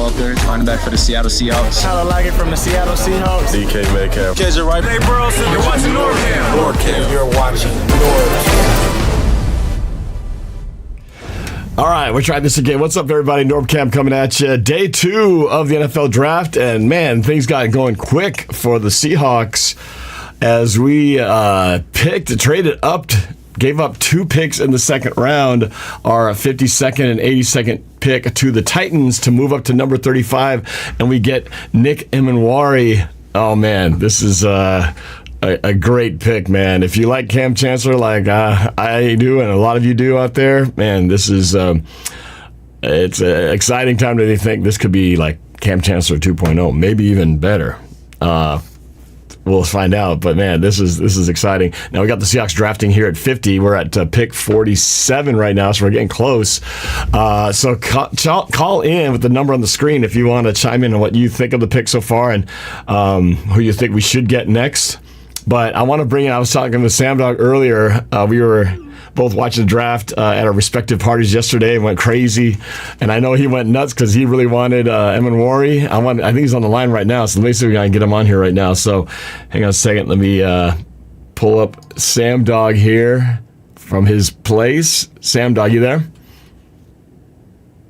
Walter, linebacker for the Seattle Seahawks. Tyler Lockett from the Seattle Seahawks. DK Metcalf. KJ Wright. Hey, Burleson. You're watching NorbFam. You're watching NorbFam. All right, we're trying this again. What's up, everybody? NorbCam coming at you. Day 2 of the NFL Draft, and man, things got going quick for the Seahawks as we traded up, gave up 2 picks in the second round, our 52nd and 82nd pick to the Titans to move up to number 35, and we get Nick Emmanwori. Oh man, this is a great pick, man. If you like Cam Chancellor like I do and a lot of you do out there, man, this is it's an exciting time to think this could be like Cam Chancellor 2.0, maybe even better. We'll find out, but man, this is exciting. Now we got the Seahawks drafting here at 50. We're at pick 47 right now, so we're getting close. So call in with the number on the screen if you want to chime in on what you think of the pick so far and who you think we should get next. But I want to bring in, I was talking with Sam Dog earlier. We were both watching the draft at our respective parties yesterday and went crazy. And I know he went nuts because he really wanted Emmanwori. I think he's on the line right now, so let me see if I can get him on here right now. So hang on a second. Let me pull up Sam Dog here from his place. Sam Dog, you there?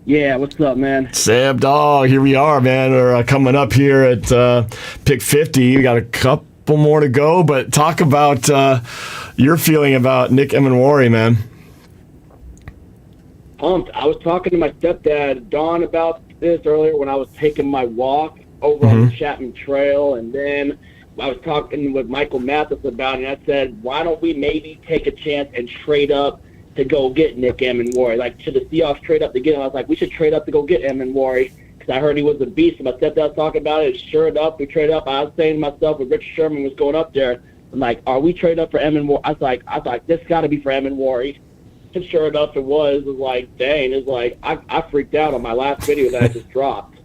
Yeah, what's up, man? Sam Dog, here we are, man. We're coming up here at pick 50. We got a couple more to go, but talk about your feeling about Nick Emmanwori, man. I was talking to my stepdad, Don, about this earlier when I was taking my walk over on the Chapman Trail, and then I was talking with Michael Mathis about it, and I said, why don't we maybe take a chance and trade up to go get Nick Emmanwori? Like, should the Seahawks trade up to get him? I was like, we should trade up to go get Emmanwori. Because I heard he was a beast. My stepdad was talking about it. Sure enough, we traded up. I was saying to myself, when Richard Sherman was going up there, I'm like, are we trading up for Emmanwori? I was like, this got to be for Emmanwori. And sure enough, it was. It was like, dang. It was like, I freaked out on my last video that I just dropped.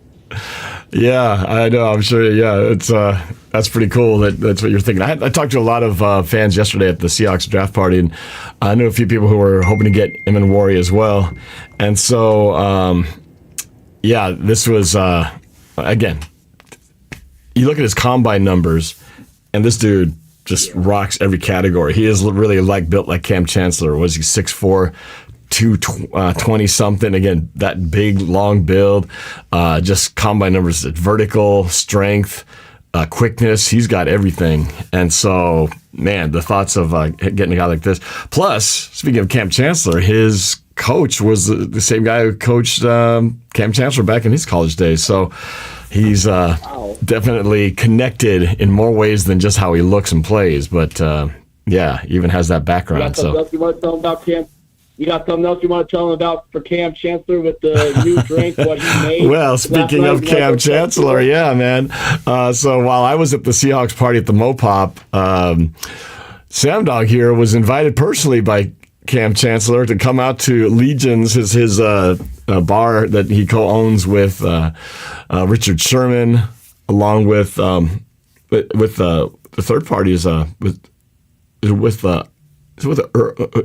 Yeah, I know. I'm sure. Yeah, it's that's pretty cool. That's what you're thinking. I talked to a lot of fans yesterday at the Seahawks draft party, and I knew a few people who were hoping to get Emmanwori as well. And so, yeah, this was, again, you look at his combine numbers, and this dude just rocks every category. He is really built like Cam Chancellor. Was he 6'4", 220-something? Again, that big, long build. Just combine numbers, vertical, strength, quickness. He's got everything. And so, man, the thoughts of getting a guy like this. Plus, speaking of Cam Chancellor, his coach was the same guy who coached Cam Chancellor back in his college days. So he's definitely connected in more ways than just how he looks and plays. But yeah, even has that background. You got something else you want to tell him about Cam? You got something else you want to tell him about for Cam Chancellor with the new drink, what he made? Well, speaking of Cam Chancellor, yeah, man. So while I was at the Seahawks party at the Mopop, Sam Dog here was invited personally by Cam Chancellor to come out to Legion's, his bar that he co-owns with Richard Sherman, along with the third party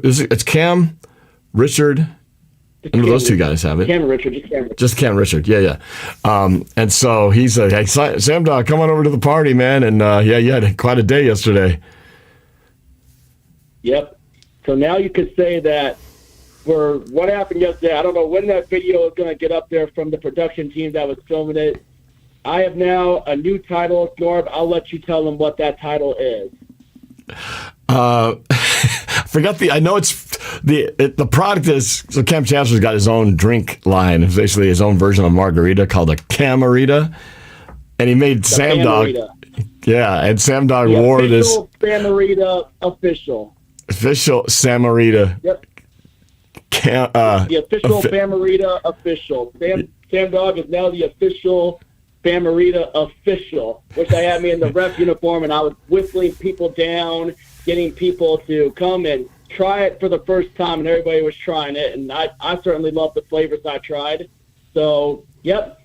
it's Cam, Richard. And those two guys have it. Cam Richard, just Cam Richard. Yeah. And so he's hey, Sam Dog, come on over to the party, man. And yeah, you had quite a day yesterday. Yep. So now you could say that for what happened yesterday, I don't know when that video is going to get up there from the production team that was filming it. I have now a new title, Norb. I'll let you tell them what that title is. I know it's the product is, so Cam Chancellor's got his own drink line. It's basically his own version of margarita called a Camarita. And he made Sam Dog. Yeah, and Sam Dog wore this. Samarita official. Official Samarita. Yep. The official Samarita official. Sam Dog is now the official Samarita official, which I had me in the ref uniform, and I was whistling people down, getting people to come and try it for the first time, and everybody was trying it, and I certainly loved the flavors I tried. So, yep,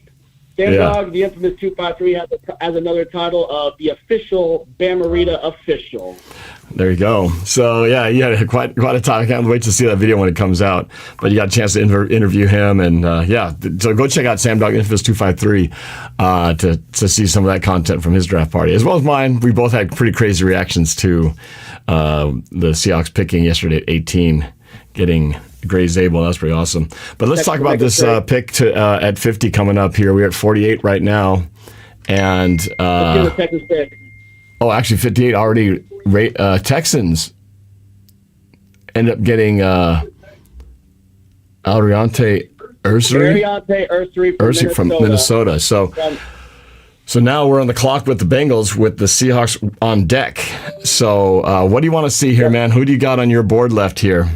Sam Yeah. Dog, the infamous 253, has another title of the official Bamarita official. There you go. So, yeah, you had quite a time. I can't wait to see that video when it comes out. But you got a chance to interview him. And, so go check out Sam Dog Infamous 253 to see some of that content from his draft party, as well as mine. We both had pretty crazy reactions to the Seahawks picking yesterday at 18, getting Gray Zabel. That was pretty awesome. But let's talk about this pick at 50 coming up here. We're at 48 right now. And Let's do the Texans pick. oh, actually 58 already. Texans end up getting Alriante Ursary from Minnesota. So now we're on the clock with the Bengals with the Seahawks on deck. So what do you want to see here, man? Who do you got on your board left here?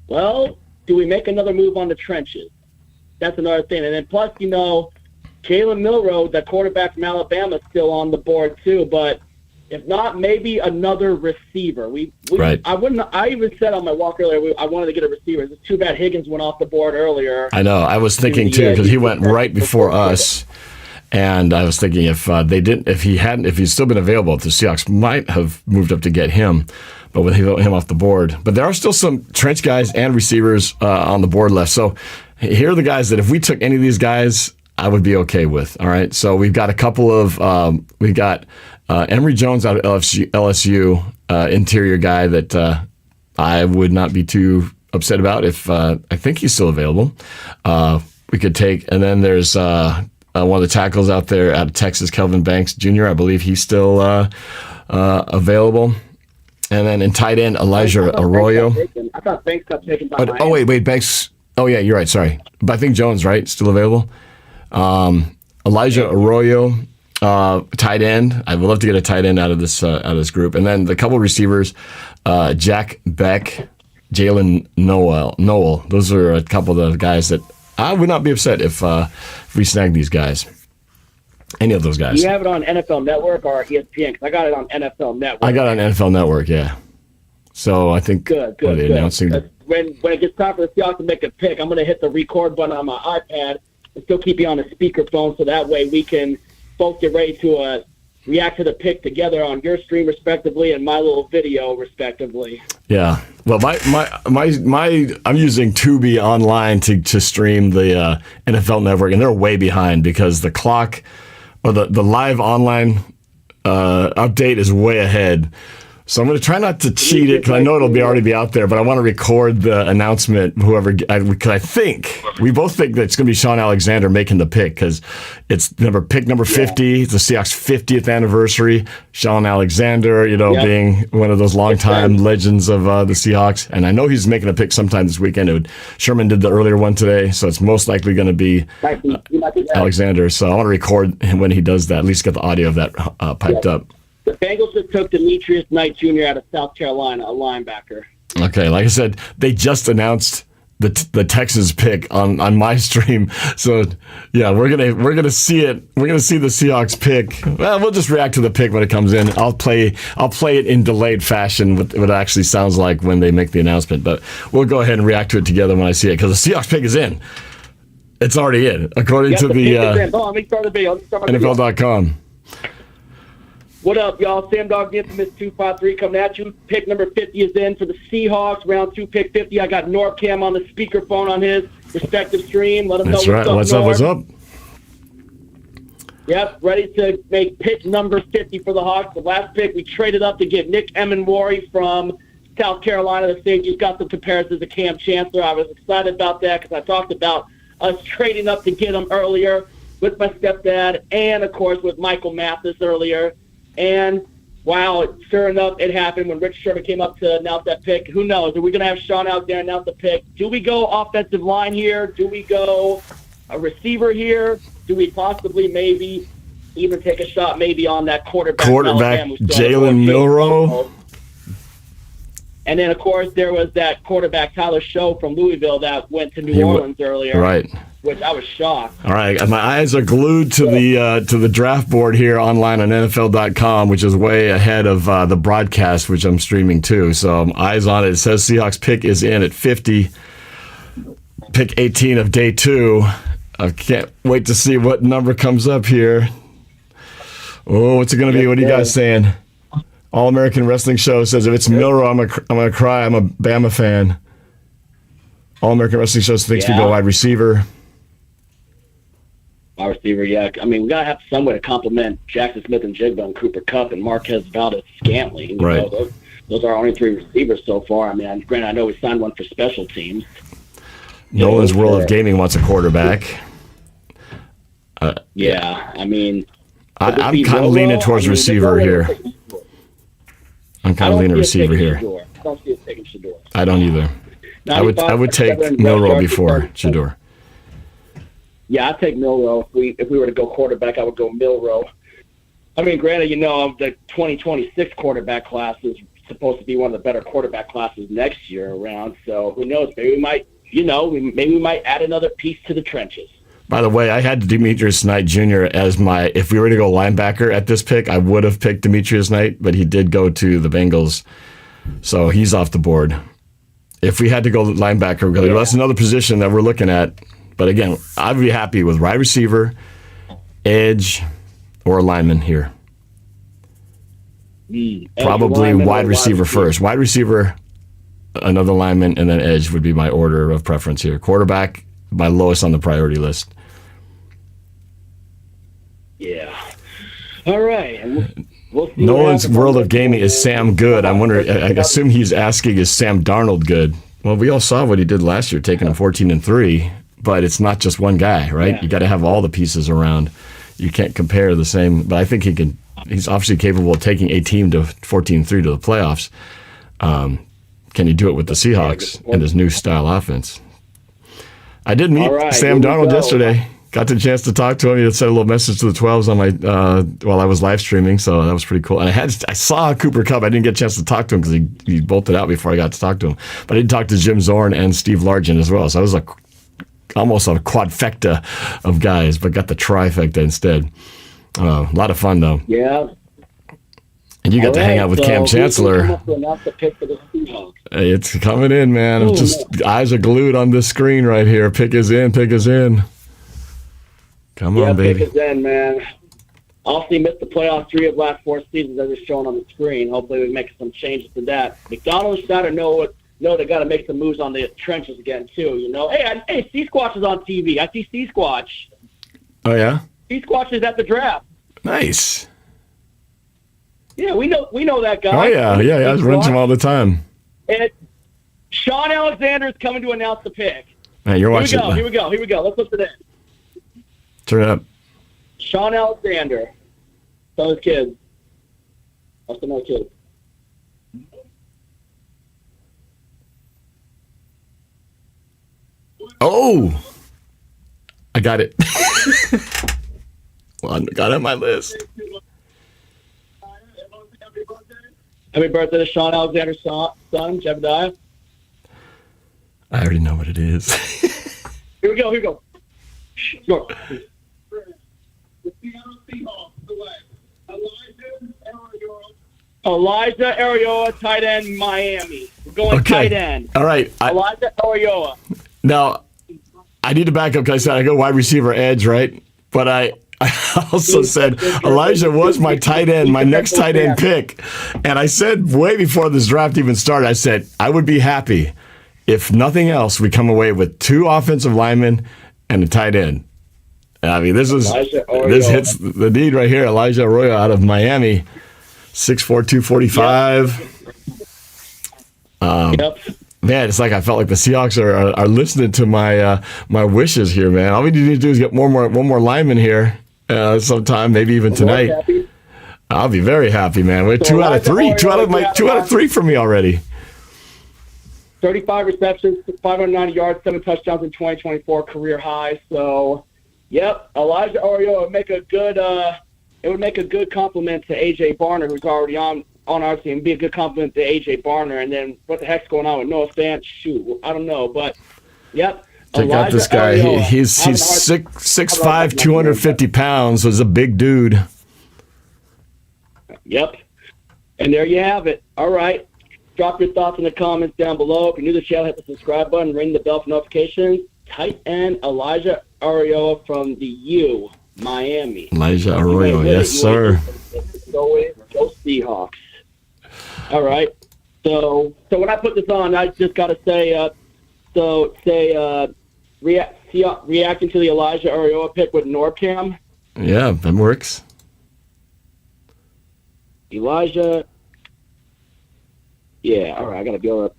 Well, do we make another move on the trenches? That's another thing. And then plus, Jalen Milroe, the quarterback from Alabama, is still on the board too. But if not, maybe another receiver. Right. I even said on my walk earlier, I wanted to get a receiver. It's too bad Higgins went off the board earlier. I know. I was thinking too, because he went right before us. And I was thinking if he's still been available, the Seahawks might have moved up to get him, but with him off the board. But there are still some trench guys and receivers on the board left. So here are the guys that if we took any of these guys, I would be okay with. All right. So we've got a couple of we've got Emory Jones out of LSU, interior guy that I would not be too upset about if I think he's still available. We could take, and then there's one of the tackles out there out of Texas, Kelvin Banks Jr. I believe he's still available. And then in tight end, Elijah Arroyo. I thought Banks got taken by Miami. Oh, wait, Banks. Oh, yeah, you're right. Sorry. But I think Jones, right? Still available. Elijah Arroyo, tight end. I would love to get a tight end out of this group. And then the couple receivers, Jack Beck, Jalen Noel. Those are a couple of the guys that I would not be upset if we snag these guys. Any of those guys. Do you have it on NFL Network or ESPN? Because I got it on NFL Network. I got it on NFL Network, yeah. So I think good. announcing when it gets time for the Seahawks to make a pick, I'm going to hit the record button on my iPad and still keep you on a speakerphone, so that way we can both get ready to react to the pick together on your stream respectively and my little video respectively. Yeah. Well, my I'm using Tubi online to stream the NFL Network, and they're way behind because the clock or the live online update is way ahead. So I'm going to try not to cheat it because I know it'll already be out there, but I want to record the announcement. Because I think we both think that it's going to be Sean Alexander making the pick because it's pick number 50. It's the Seahawks' 50th anniversary. Sean Alexander, being one of those longtime legends of the Seahawks, and I know he's making a pick sometime this weekend. Sherman did the earlier one today, so it's most likely going to be Alexander. So I want to record him when he does that. At least get the audio of that piped up. The Bengals just took Demetrius Knight Jr. out of South Carolina, a linebacker. Okay, like I said, they just announced the Texans pick on my stream. So yeah, we're gonna see it. We're gonna see the Seahawks pick. Well, we'll just react to the pick when it comes in. I'll play it in delayed fashion, what it actually sounds like when they make the announcement. But we'll go ahead and react to it together when I see it because the Seahawks pick is in. It's already in, according to the NFL.com. What up, y'all? Sam Dog, the infamous 253 coming at you. Pick number 50 is in for the Seahawks. Round 2, pick 50. I got NorbFam on the speakerphone on his respective stream. Let him know what's up. What's up? Yep, ready to make pick number 50 for the Hawks. The last pick, we traded up to get Nick Emenwari from South Carolina. The safety's got some comparisons to Cam Chancellor. I was excited about that because I talked about us trading up to get him earlier with my stepdad and, of course, with Michael Mathis earlier. And, wow, sure enough, it happened when Rich Sherman came up to announce that pick. Who knows? Are we going to have Sean out there announce the pick? Do we go offensive line here? Do we go a receiver here? Do we possibly maybe even take a shot maybe on that quarterback Jalen Milroe? And then, of course, there was that quarterback Tyler Show from Louisville that went to New Orleans earlier. Right. Which I was shocked. All right, my eyes are glued to the draft board here online on NFL.com, which is way ahead of the broadcast, which I'm streaming too. So eyes on it. It says Seahawks pick is in at 50. Pick 18 of day 2. I can't wait to see what number comes up here. Oh, what's it going to be? What are you guys saying? All-American Wrestling Show says if it's Milrow, I'm gonna cry. I'm a Bama fan. All-American Wrestling Show thinks we go wide receiver. Wide receiver, yeah. I mean, we got to have some way to complement Jackson Smith and Jigba and Cooper Kupp and Marquez Valdez-Scantling. Right. Those are our only 3 receivers so far. I mean, granted, I know we signed one for special teams. Nolan's World of Gaming wants a quarterback. Yeah, I mean... I'm kind of leaning towards receiver here. I'm kind of leaning receiver here. I don't see it taking Shador. I don't either. I would take Milrow before Shador. Yeah, I'd take Milrow. If we were to go quarterback, I would go Milrow. I mean, granted, the 2026 quarterback class is supposed to be one of the better quarterback classes next year around. So who knows? Maybe we might, maybe we might add another piece to the trenches. By the way, I had Demetrius Knight Jr. as my, if we were to go linebacker at this pick, I would have picked Demetrius Knight, but he did go to the Bengals, so he's off the board. If we had to go linebacker, that's another position that we're looking at. But again, I'd be happy with wide receiver, edge, or lineman here. Probably wide receiver first. Wide receiver, another lineman, and then edge would be my order of preference here. Quarterback, my lowest on the priority list. Yeah. All right. And we'll see. Nolan's World of Gaming is Sam good. I'm wondering, I assume he's asking, is Sam Darnold good? Well, we all saw what he did last year, taking him 14-3, but it's not just one guy, right? Yeah. You got to have all the pieces around. You can't compare the same, but I think he's obviously capable of taking a team to 14-3 to the playoffs. Can he do it with the Seahawks and his new style offense? I did meet Sam Darnold yesterday. Got the chance to talk to him. He had sent a little message to the 12s on my while I was live streaming, so that was pretty cool. And I saw Cooper Kupp. I didn't get a chance to talk to him because he bolted out before I got to talk to him. But I did talk to Jim Zorn and Steve Largent as well. So I was almost a quadfecta of guys, but got the trifecta instead. A lot of fun though. Yeah. And you got to hang out with Cam Chancellor. It's coming in, man. I'm just eyes are glued on this screen right here. Pick is in. Pick is in. Come on, baby. Pick is in, man. Obviously missed the playoff 3 of last 4 seasons as it's shown on the screen. Hopefully we make some changes to that. McDonald's got to know they got to make some moves on the trenches again too. Hey, C-Squatch is on TV. I see C-Squatch. Oh yeah. C-Squatch is at the draft. Nice. Yeah, we know that guy. Oh yeah. I run him all the time. And Sean Alexander is coming to announce the pick. Man, you're watching. Here we go. Let's look at this. Turn it up. Sean Alexander. Tell his kids. That's another kid. Oh, I got it. Well, I got it on my list. Happy birthday to Sean Alexander's son, Jebediah. I already know what it is. Here we go. Go. The Seattle Seahawks select Elijah Ariola, tight end, Miami. We're going tight end. All right. Elijah Ariola. Now, I need to back up because I said I go wide receiver edge, right? But I also said Elijah was my tight end, my next tight end pick. And I said way before this draft even started, I said I would be happy if nothing else we come away with 2 offensive linemen and a tight end. I mean, this hits the need right here. Elijah Arroyo out of Miami, 6'4", 245. Yep. Man, it's like I felt like the Seahawks are listening to my my wishes here, man. All we need to do is get one more lineman here sometime, maybe even tonight. I'll be very happy, man. We're 2 out of 3. 2 out of 3 for me already. 35 receptions, 590 yards, 7 touchdowns in 2024, career high. So, yep, Elijah Arroyo would make a good compliment to AJ Barner, who's already on our team. Be a good compliment to AJ Barner. And then what the heck's going on with Noah Fant? Shoot, I don't know, but yep. Check out this guy. He's 6'5", 250 pounds. So he's a big dude. Yep. And there you have it. All right. Drop your thoughts in the comments down below. If you're new to the channel, hit the subscribe button, ring the bell for notifications. tight end Elijah Arroyo from the U, Miami. Elijah Arroyo, yes, sir. Go Seahawks. All right. So when I put this on, I just got to say, reacting to the Elijah Arroyo pick with NorbCam. Yeah, that works. Elijah. Yeah, all right, I got to go up.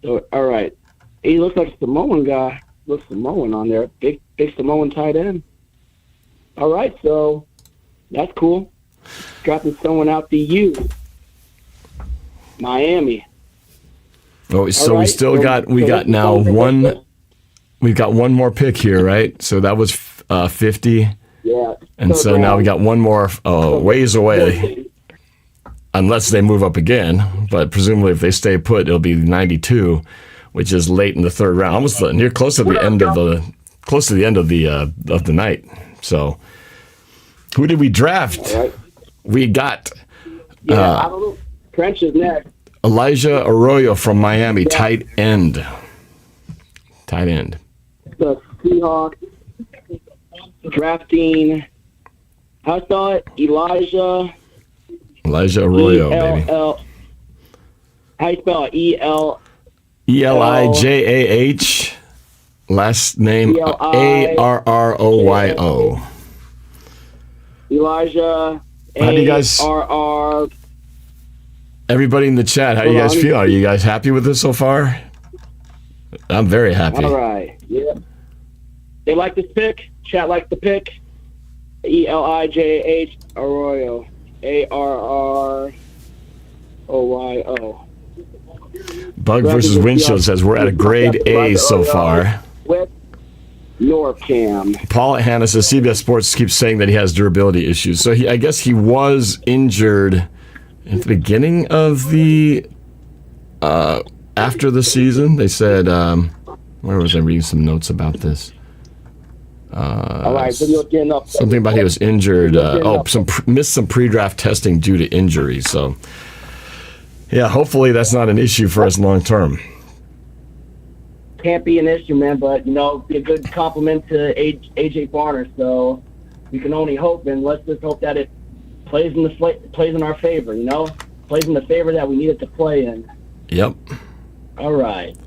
So, all right. He looks like a Samoan guy. Looks Samoan on there. Big Samoan tight end. All right, so that's cool. Dropping someone out the U. Miami. Oh, so right, we still got now one. We've got one more pick here, right? So that was 50. Yeah. And so now we got one more ways away, unless they move up again. But presumably, if they stay put, it'll be 92, which is late in the third round, almost near close to the end of the night. So, who did we draft? Right. We got I don't know. French is next. Elijah Arroyo from Miami, tight end. Tight end. The Seahawks drafting. How saw it? Elijah Arroyo, baby. How you spell it? Elijah. Last name Arroyo. Elijah. How do you guys? ARR. Everybody in the chat, how do you guys feel? Are you guys happy with this so far? I'm very happy. All right. Yeah. They like this pick. Chat likes the pick. Elijah Arroyo. ARROYO. Bug versus Windshield says we're at a grade A so far. With NorbCam. Paul Hanna says CBS Sports keeps saying that he has durability issues. So I guess he was injured at the beginning of the after the season. They said where was I reading some notes about this? All right, video's getting up. Something about he was injured. Missed some pre-draft testing due to injury. So, yeah, hopefully that's not an issue for us long term. Can't be an issue, man, but, be a good compliment to AJ Barner. So we can only hope, and let's just hope that it plays in our favor, plays in the favor that we need it to play in. Yep. All right.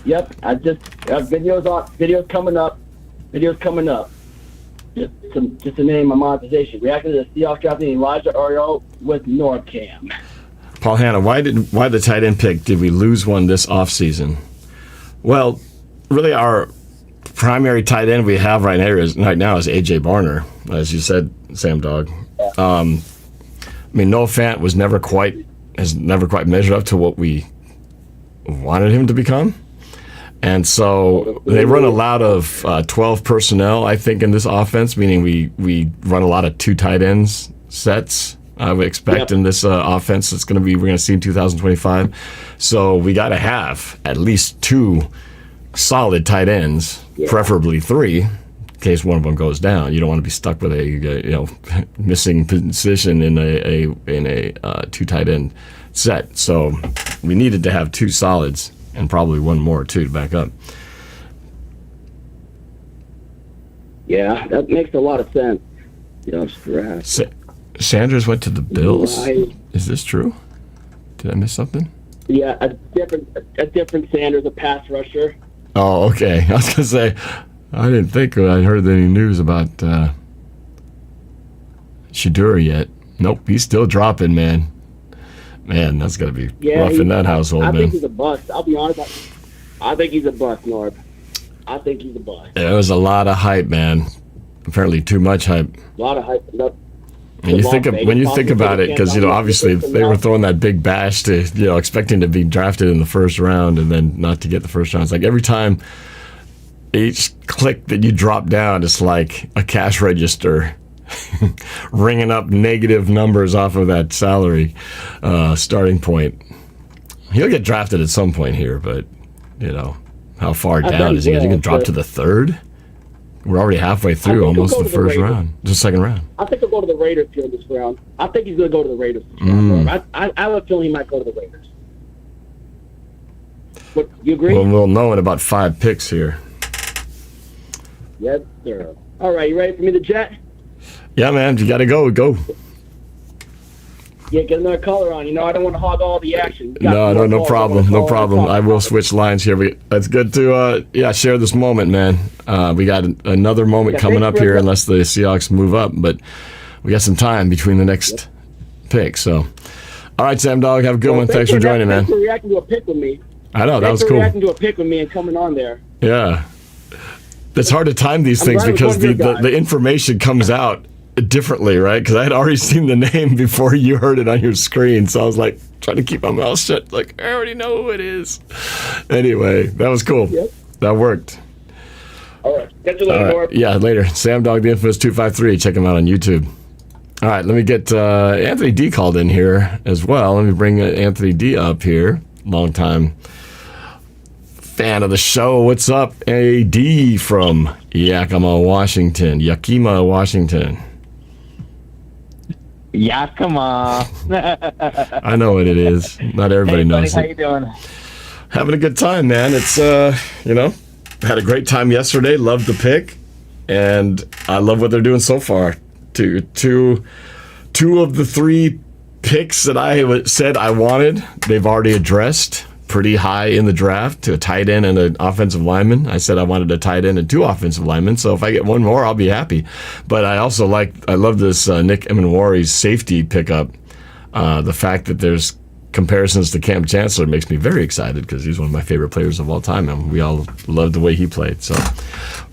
Yep. I just videos coming up. Just to name my monetization. Reacting to the Seahawks drafting Elijah Arroyo with NorbCam. Paul Hanna, why the tight end pick? Did we lose one this offseason? Well, really our primary tight end we have right now is AJ Barner, as you said, Sam Dog. Yeah. Noah Fant has never quite measured up to what we wanted him to become. And so they run a lot of 12 personnel, I think, in this offense, meaning we run a lot of two tight ends sets. I would expect in this offense we're going to see in 2025. So we got to have at least two solid tight ends, preferably three, in case one of them goes down. You don't want to be stuck with a missing position in a two tight end set. So we needed to have two solids. And probably one more, too, to back up. Yeah, that makes a lot of sense. Sanders went to the Bills? Is this true? Did I miss something? Yeah, a different Sanders, a pass rusher. Oh, okay. I was going to say, I didn't think I heard any news about Shedeur yet. Nope, he's still dropping, man. Man, that's going to be rough in that household, man. I think he's a bust. I'll be honest. I think he's a bust, Norb. I think he's a bust. There was a lot of hype, man. Apparently too much hype. A lot of hype. And when you think about it, because obviously they were throwing that big bash to expecting to be drafted in the first round and then not to get the first round. It's like every time each click that you drop down, it's like a cash register ringing up negative numbers off of that salary starting point. He'll get drafted at some point here, but how far down is he? Is he going to drop to the third? We're already halfway through almost the first round, the second round. I think he'll go to the Raiders here this round. I think he's going to go to the Raiders this round. I have a feeling he might go to the Raiders. What, you agree? Well, we'll know in about 5 picks here. Yes, sir. All right, you ready for me to jet? Yeah, man, you got to go. Go. Yeah, get another color on. I don't want to hog all the action. No problem. No problem. I will switch lines here. It's good to share this moment, man. We got another moment coming up here, unless the Seahawks move up, but we got some time between the next pick. So, all right, Sam Dog, have a good one. Thanks for joining, man. Thanks for reacting to a pick with me. I know that was cool. Reacting to a pick with me and coming on there. Yeah, it's hard to time these things because the information comes out differently, right? Because I had already seen the name before you heard it on your screen, so I was like trying to keep my mouth shut, like I already know who it is. Anyway, that was cool. Yep. That worked. All right, catch you later, Norb. Yeah, later. Sam Dog, the infamous 253. Check him out on YouTube. All right, let me get Anthony D called in here as well. Let me bring Anthony D up here. Long time fan of the show. What's up, AD from Yakima, Washington? Yakima. I know what it is. Not everybody knows How it. you doing? Having a good time, man. It's had a great time yesterday. Loved the pick, and I love what they're doing so far. Two of the three picks that I said I wanted, they've already addressed pretty high in the draft to a tight end and an offensive lineman. I said I wanted a tight end and two offensive linemen, so if I get one more, I'll be happy. But I love this Nick Emenwari's safety pickup. The fact that there's comparisons to Cam Chancellor makes me very excited because he's one of my favorite players of all time, and we all loved the way he played. So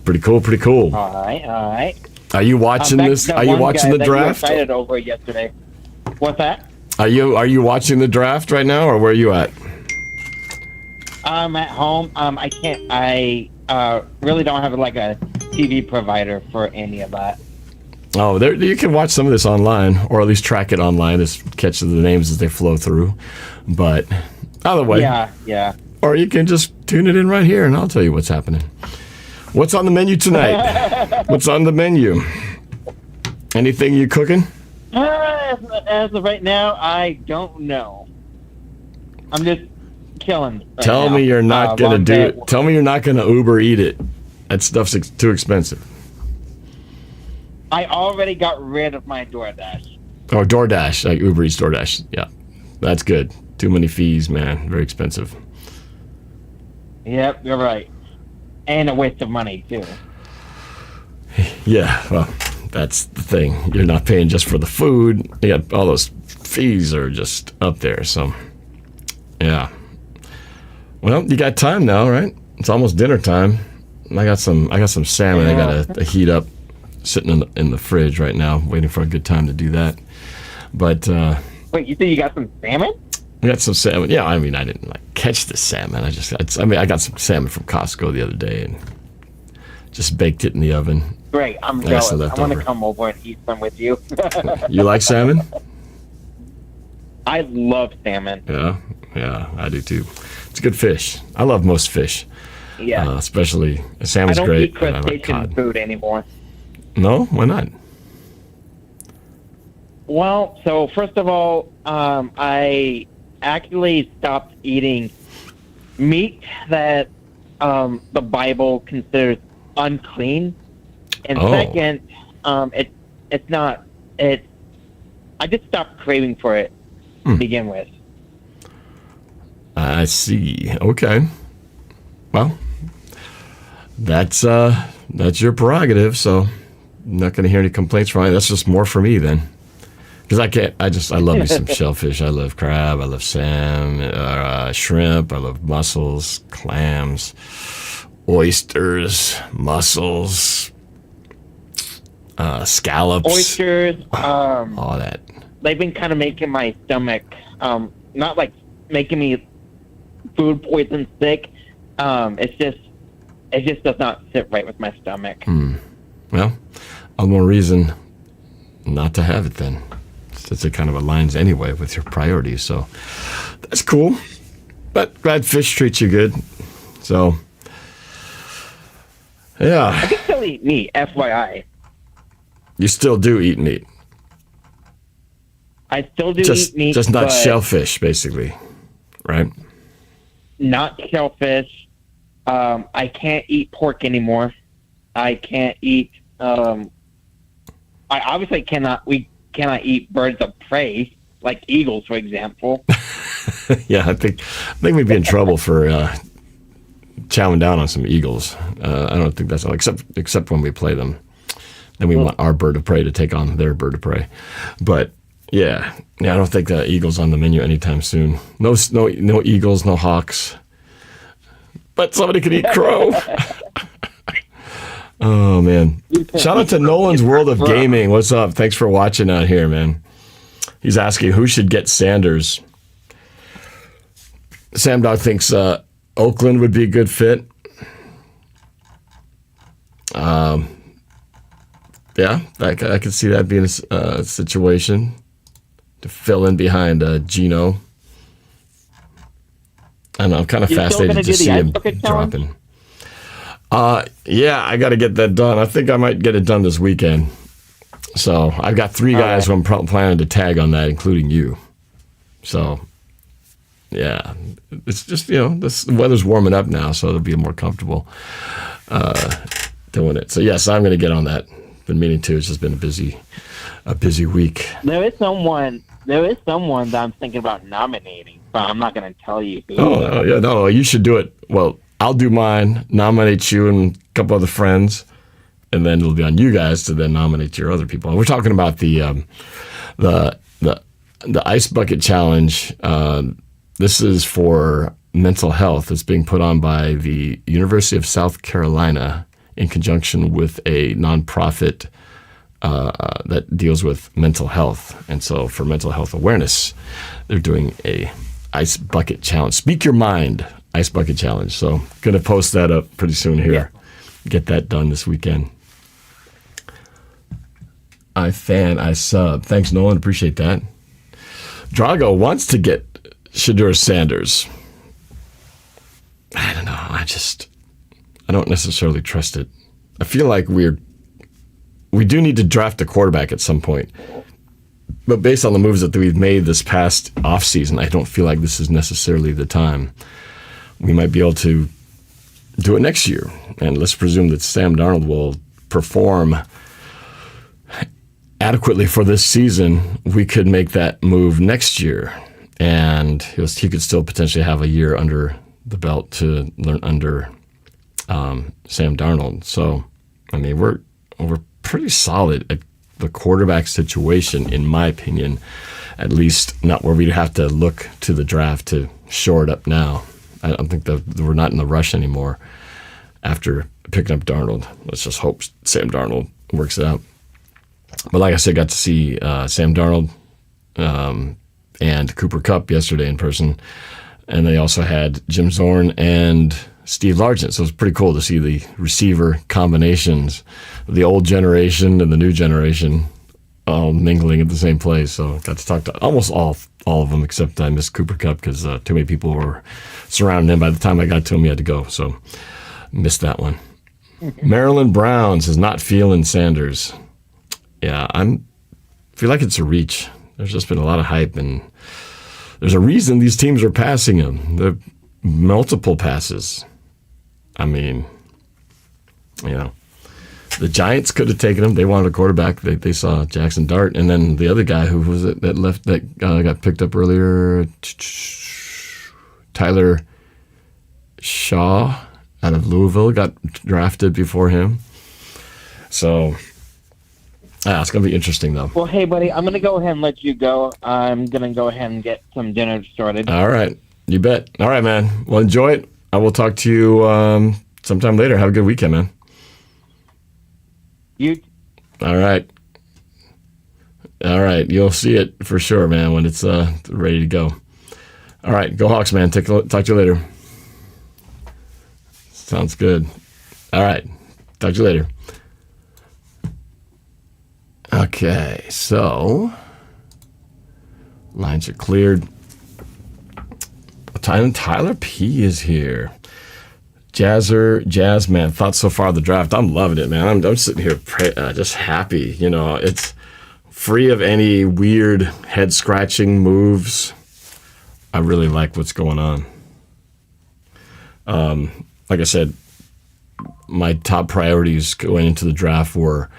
pretty cool. All right. Are you watching this? Are you watching the draft? You were excited over yesterday. What's that? Are you watching the draft right now, or where are you at? I'm at home. I can't. I really don't have like a TV provider for any of that. Oh, you can watch some of this online, or at least track it online, just catch the names as they flow through. But either way, yeah. Or you can just tune it in right here, and I'll tell you what's happening. What's on the menu tonight? What's on the menu? Anything you cooking? As of right now, I don't know. I'm just killing. Tell me you're not gonna do it. Tell me you're not gonna Uber eat it. That stuff's too expensive. I already got rid of my DoorDash. Oh, DoorDash, like Uber Eats, DoorDash. Yeah, that's good. Too many fees, man. Very expensive. Yep, you're right. And a waste of money too. Yeah, well, that's the thing. You're not paying just for the food. You got all those fees are just up there. So, yeah. Well, you got time now, right? It's almost dinner time. I got some salmon. I got to heat up, sitting in the fridge right now, waiting for a good time to do that. But wait, you said you got some salmon? I got some salmon. Yeah, I mean, I didn't catch the salmon. I got some salmon from Costco the other day and just baked it in the oven. Great, I'm jealous. I want to come over and eat some with you. You like salmon? I love salmon. Yeah, I do too. It's a good fish. I love most fish. Yeah, especially salmon's great. I don't eat crustacean food anymore. No, why not? Well, so first of all, I actually stopped eating meat that the Bible considers unclean, and second, it's not. I just stopped craving for it to begin with. I see. Okay. Well, that's your prerogative. So I'm not going to hear any complaints from you. That's just more for me then. Because I love me some shellfish. I love crab. I love salmon, shrimp. I love mussels, clams, oysters, mussels, scallops. Oysters. All that. They've been kind of making my stomach, not like making me food poison sick. It just does not sit right with my stomach. Well, all more reason not to have it then. Since it kind of aligns anyway with your priorities, so that's cool. But glad fish treats you good. So, yeah. I can still eat meat, FYI. You still do eat meat. I still do eat meat, just not shellfish, basically, right? Not shellfish. I can't eat pork anymore. I can't eat. I obviously we cannot eat birds of prey like eagles, for example. Yeah, I think we'd be in trouble for chowing down on some eagles. I don't think that's all, except when we play them. Then we want our bird of prey to take on their bird of prey. But yeah, I don't think the eagle's on the menu anytime soon. No eagles, no hawks. But somebody could eat crow. Oh man! Shout out to Nolan's World of Gaming. What's up? Thanks for watching out here, man. He's asking who should get Sanders. Sam Dog thinks Oakland would be a good fit. Yeah, I could see that being a situation to fill in behind Gino. I don't know, I'm kind of fascinated to see him dropping. Yeah, I got to get that done. I think I might get it done this weekend. So I've got 3 guys who I'm planning to tag on that, including you. So, yeah, it's just, the weather's warming up now, so it'll be more comfortable doing it. So, yes, I'm going to get on that. Been meaning to. It's just been a busy week. There is someone that I'm thinking about nominating, but I'm not going to tell you who. Oh, yeah, no, you should do it. Well, I'll do mine, nominate you and a couple other friends, and then it'll be on you guys to then nominate your other people. And we're talking about the Ice Bucket Challenge. This is for mental health. It's being put on by the University of South Carolina in conjunction with a nonprofit that deals with mental health. And so for mental health awareness, they're doing a Ice Bucket Challenge. Speak your mind, Ice Bucket Challenge. So going to post that up pretty soon here. Yeah. Get that done this weekend. I sub. Thanks, Nolan. Appreciate that. Drago wants to get Shedeur Sanders. I don't know. I don't necessarily trust it. I feel like we do need to draft a quarterback at some point. But based on the moves that we've made this past offseason, I don't feel like this is necessarily the time. We might be able to do it next year. And let's presume that Sam Darnold will perform adequately for this season. We could make that move next year. And he could still potentially have a year under the belt to learn under Sam Darnold. So, I mean, we're pretty solid at the quarterback situation, in my opinion, at least not where we'd have to look to the draft to shore it up now. I don't think that we're not in the rush anymore after picking up Darnold. Let's just hope Sam Darnold works it out. But like I said, got to see Sam Darnold and Cooper Kupp yesterday in person. And they also had Jim Zorn and Steve Largent. So it's pretty cool to see the receiver combinations, the old generation and the new generation all mingling at the same place. So got to talk to almost all of them, except I missed Cooper Kupp because too many people were surrounding him. By the time I got to him, he had to go. So missed that one. Maryland Browns is not feeling Sanders. Yeah, feel like it's a reach. There's just been a lot of hype, and there's a reason these teams are passing him. The multiple passes. I mean, the Giants could have taken him. They wanted a quarterback. They saw Jackson Dart, and then the other guy, who was it that left that got picked up earlier, Tyler Shaw out of Louisville got drafted before him. So. It's going to be interesting, though. Well, hey, buddy, I'm going to go ahead and let you go. I'm going to go ahead and get some dinner started. All right. You bet. All right, man. Well, enjoy it. I will talk to you sometime later. Have a good weekend, man. You. All right. All right. You'll see it for sure, man, when it's ready to go. All right. Go Hawks, man. Talk to you later. Sounds good. All right. Talk to you later. Okay, so lines are cleared. Tyler P is here. Jazzman, thoughts so far of the draft? I'm loving it, man. I'm sitting here just happy. It's free of any weird head-scratching moves. I really like what's going on. Like I said, my top priorities going into the draft were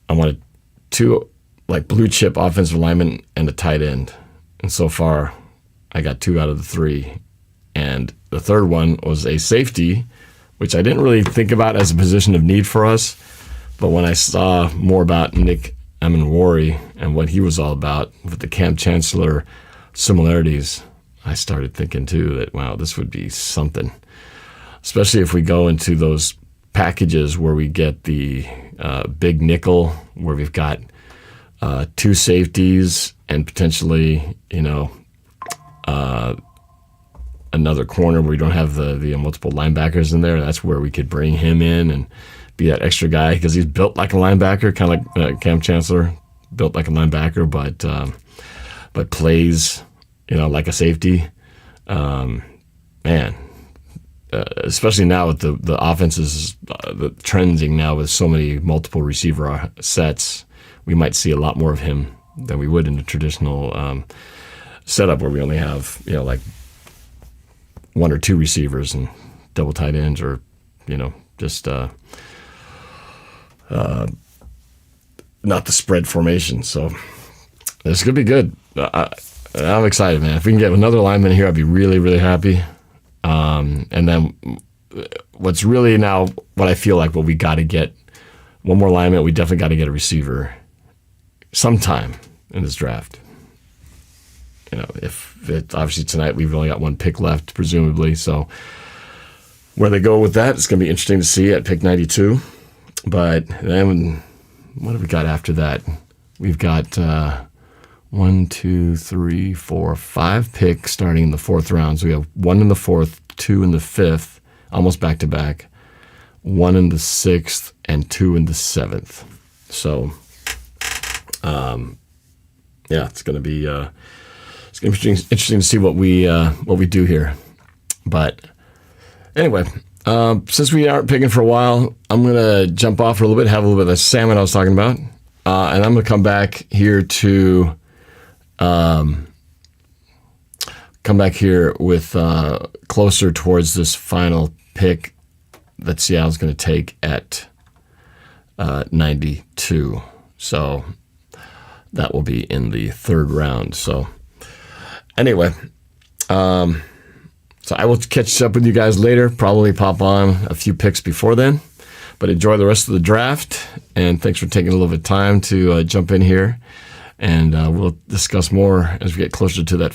I wanted 2 like blue chip offensive linemen and a tight end. And so far, I got 2 out of the 3. And the third one was a safety, which I didn't really think about as a position of need for us. But when I saw more about Nick Amenwari and what he was all about with the Cam Chancellor similarities, I started thinking too that, wow, this would be something. Especially if we go into those packages where we get the big nickel, where we've got 2 safeties and potentially, another corner where we don't have the multiple linebackers in there. That's where we could bring him in and be that extra guy, because he's built like a linebacker, kind of like Cam Chancellor, built like a linebacker, but plays, like a safety. Especially now with the offenses, the trending now with so many multiple receiver sets, we might see a lot more of him than we would in the traditional setup where we only have, like 1 or 2 receivers and double tight ends, or, just not the spread formation. So this could be good. I'm excited, man. If we can get another lineman here, I'd be really, really happy. And then what's really now what I feel like, we got to get one more lineman. We definitely got to get a receiver sometime in this draft. If it, obviously tonight we've only got 1 pick left, presumably. So where they go with that, it's going to be interesting to see at pick 92. But then what have we got after that? We've got 1, 2, 3, 4, 5 picks starting in the 4th round. So we have 1 in the 4th, 2 in the 5th, almost back to back, 1 in the 6th, and 2 in the 7th. So, it's going to be interesting to see what we do here. But anyway, since we aren't picking for a while, I'm going to jump off for a little bit, have a little bit of the salmon I was talking about, and I'm going to come back here to. Come back here with closer towards this final pick that Seattle's going to take at 92. So that will be in the 3rd round. So anyway, so I will catch up with you guys later. Probably pop on a few picks before then. But enjoy the rest of the draft. And thanks for taking a little bit of time to jump in here. And we'll discuss more as we get closer to that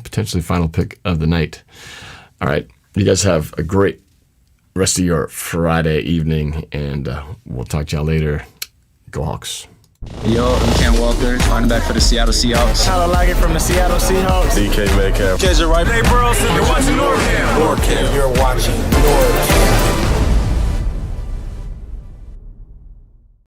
potentially final pick of the night. All right. You guys have a great rest of your Friday evening, and we'll talk to y'all later. Go Hawks. Yo, I'm Cam Walker, running back for the Seattle Seahawks. Tyler Lockett from the Seattle Seahawks. DK Metcalf. KJ Wright. Hey, Burleson. You're watching NorbFam. You're watching